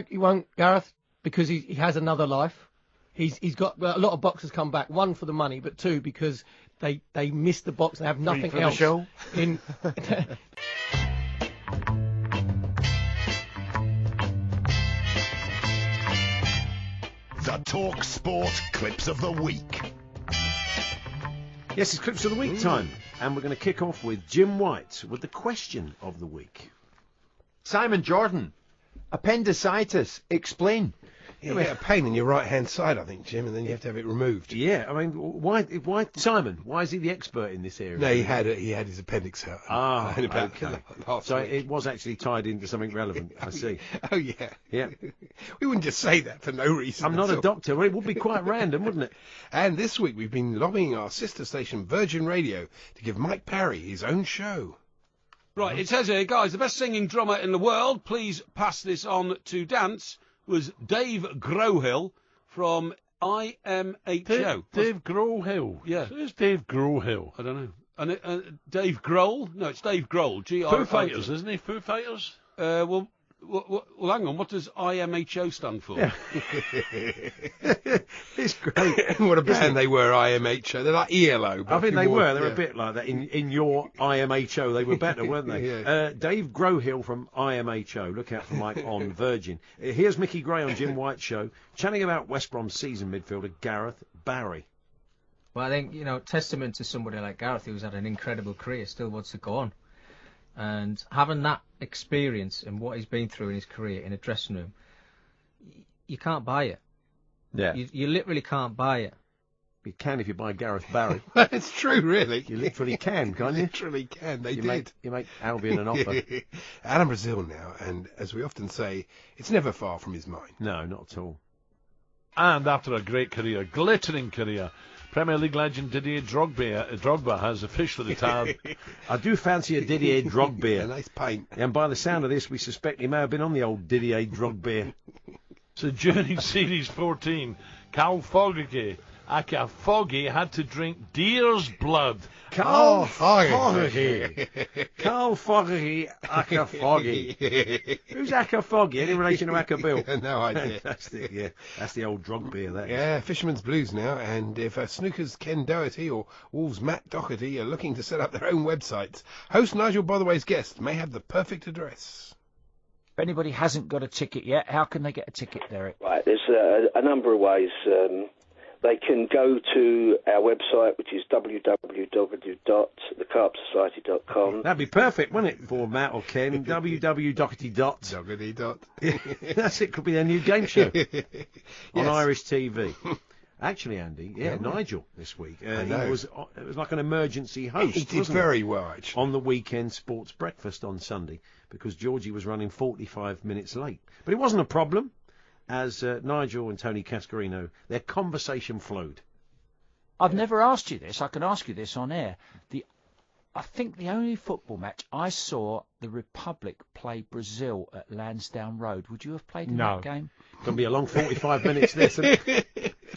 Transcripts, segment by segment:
He won't, Gareth, because he has another life. He's got a lot of boxers come back. One for the money, but two because they miss the box. They have nothing else. The show. In The talkSPORT Clips of the Week. Yes, it's Clips of the Week time. And we're going to kick off with Jim White with the question of the week. Simon Jordan, appendicitis, explain. You get a pain in your right-hand side, I think, Jim, and then you have to have it removed. Yeah, I mean, why, Simon? Why is he the expert in this area? No, he had his appendix out. Okay. So it was actually tied into something relevant. I see. Oh, yeah. Yeah. We wouldn't just say that for no reason. I'm not a doctor. Well, it would be quite random, wouldn't it? And this week we've been lobbying our sister station, Virgin Radio, to give Mike Parry his own show. Right, it says here, guys, the best singing drummer in the world, please pass this on to dance, was Dave Grohill from IMHO. Dave Grohill? Yeah. Who's Dave Grohill? I don't know. And Dave Grohl? No, it's Dave Grohl. Foo Fighters, isn't he? Foo Fighters? Well, hang on. What does IMHO stand for? Yeah. It's great. What a band they were, IMHO. They're like ELO. I think they were. They're a bit like that. In your IMHO, they were better, weren't they? Yeah. Dave Grohill from IMHO. Look out for Mike on Virgin. Here's Mickey Gray on Jim White's show, chatting about West Brom's season midfielder Gareth Barry. Well, I think, testament to somebody like Gareth, who's had an incredible career, still wants to go on. And having that experience and what he's been through in his career in a dressing room, you can't buy it. Yeah. You literally can't buy it. You can if you buy Gareth Barry. It's true, really. You literally can, can't you? Literally can. They you did. You make Albion an offer. Alan Brazil now, and as we often say, it's never far from his mind. No, not at all. And after a great career, glittering career, Premier League legend Didier Drogba has officially retired. I do fancy a Didier Drogba. A nice pint. And by the sound of this, we suspect he may have been on the old Didier Drogba. So during Series 14, Carl Fogarty, aka Foggy, had to drink deer's blood. Carl Fogarty. Carl Fogarty, aka Foggy. Who's aka Foggy? Any relation to aka Bill? No idea. Fantastic, yeah. That's the old Drogba, that is. Yeah, Fisherman's Blues now, and if Snooker's Ken Doherty or Wolves' Matt Doherty are looking to set up their own websites, host Nigel Botherway's guest may have the perfect address. If anybody hasn't got a ticket yet, how can they get a ticket, Derek? Right, there's a number of ways. They can go to our website, which is www.thecarpsociety.com. That'd be perfect, wouldn't it, for Matt or Ken? www.doherty. Doherty. That's it. Could be their new game show on Yes. Irish TV. Actually, Andy, Nigel this week. I know. It was like an emergency host. He did wasn't very well, actually. on the weekend sports breakfast on Sunday because Georgie was running 45 minutes late. But it wasn't a problem, as Nigel and Tony Cascarino, their conversation flowed. I've never asked you this. I can ask you this on air. I think the only football match I saw the Republic play Brazil at Lansdowne Road. Would you have played in that game? It's going to be a long 45 minutes this.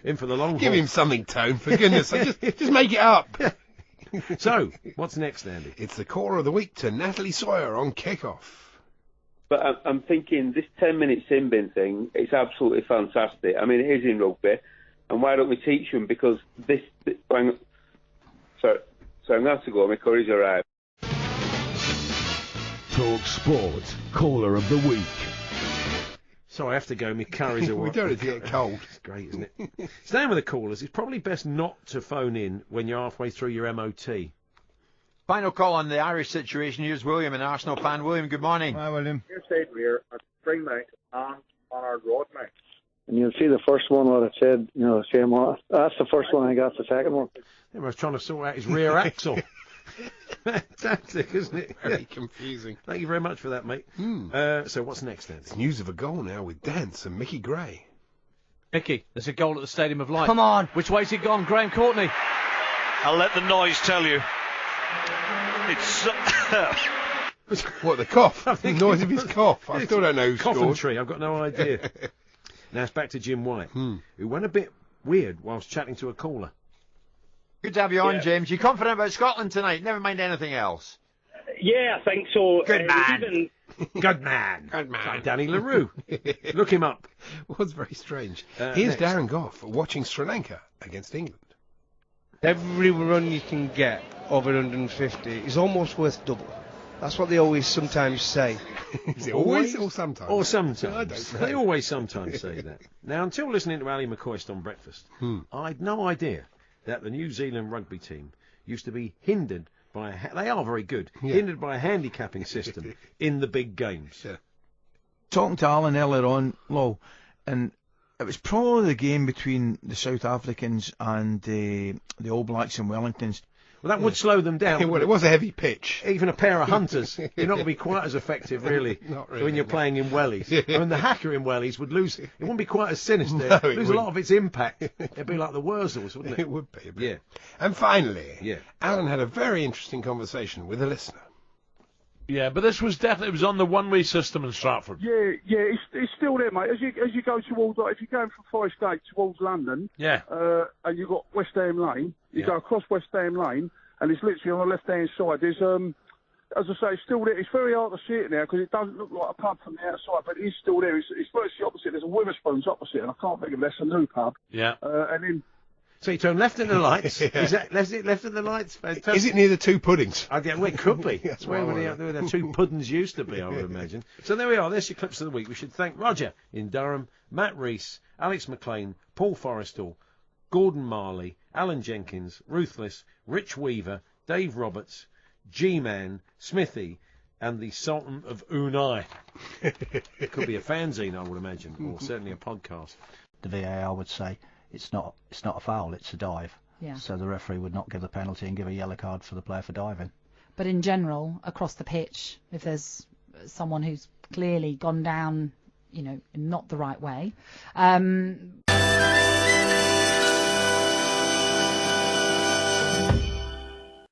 In for the long Give haul. him something, Tone, for goodness sake. Just make it up. So, what's next, Andy? It's the caller of the week to Natalie Sawyer on Kickoff. But I'm thinking this 10-minute sin bin thing is absolutely fantastic. I mean, it is in rugby, and why don't we teach them? Because I'm going to have to go. My curry's arrived. talkSPORT Caller of the Week. So I have to go. My curry's away. We don't have to get cold. It's great, isn't it? Staying with the callers, it's probably best not to phone in when you're halfway through your MOT. Final call on the Irish situation. Here's William, an Arsenal fan. William, good morning. Hi, William. Your side rear at spring mount and on our road mount. And you'll see the first one what it said, same one. That's the first one I got, the second one. He was trying to sort out his rear axle. Fantastic, isn't it? Very confusing. Thank you very much for that, mate. So what's next then? It's news of a goal now with Dance and Mickey Gray. Mickey, there's a goal at the Stadium of Light. Come on. Which way's it gone? Graham Courtney. I'll let the noise tell you. It's... What, the cough? The noise of his cough. I still don't know who scored. Coventry, I've got no idea. Now it's back to Jim White, who went a bit weird whilst chatting to a caller. Good to have you on, James. You confident about Scotland tonight? Never mind anything else. Yeah, I think so. Good man. Even... Good man. Good man. Like Danny LaRue. Look him up. It was very strange. Here's next. Darren Goff watching Sri Lanka against England. Every run you can get over 150 is almost worth double. That's what they always sometimes say. Is it always or sometimes? Or sometimes. I don't know. They always sometimes say that. Now, until listening to Ali McCoist on Breakfast, I had no idea that the New Zealand rugby team used to be hindered by they are very good, hindered by a handicapping system in the big games. Yeah. Talking to Alan earlier on, Lowell, and it was probably the game between the South Africans and the All Blacks and Wellingtons. Well, that would slow them down. Well, it was a heavy pitch. Even a pair of hunters, you're not going to be quite as effective, really, Not really, when you're no. playing in wellies. I mean, the hacker in wellies would lose. It wouldn't be quite as sinister. No, it lose a lot wouldn't. of its impact. It'd be like the Wurzels, wouldn't it? It would be. Yeah. And finally, Yeah. Alan had a very interesting conversation with a listener. Yeah, but this was definitely, it was on the one-way system in Stratford. Yeah, it's still there, mate. As you go towards, like, if you're going from Forest Gate towards London, Yeah. and you've got West Ham Lane, you Yeah. go across West Ham Lane, and it's literally on the left-hand side. There's, as I say, it's still there. It's very hard to see it now because it doesn't look like a pub from the outside, but it is still there. It's virtually opposite. There's a Witherspoon's opposite, and I can't think of it. That's a new pub. Yeah. And then. So you turn left in the lights. Yeah. Is that left in the lights? Fantastic. Is it near the two puddings? Well, it could be. That's where what I were the two puddings used to be, I would imagine. So there we are. There's your clips of the week. We should thank Roger in Durham, Matt Rees, Alex McLean, Paul Forrestal, Gordon Marley, Alan Jenkins, Ruthless, Rich Weaver, Dave Roberts, G-Man, Smithy, and the Sultan of Unai. It could be a fanzine, I would imagine, or certainly a podcast. The VAR would say it's not a foul, it's a dive. Yeah. So the referee would not give the penalty and give a yellow card for the player for diving. But in general, across the pitch, if there's someone who's clearly gone down, in not the right way,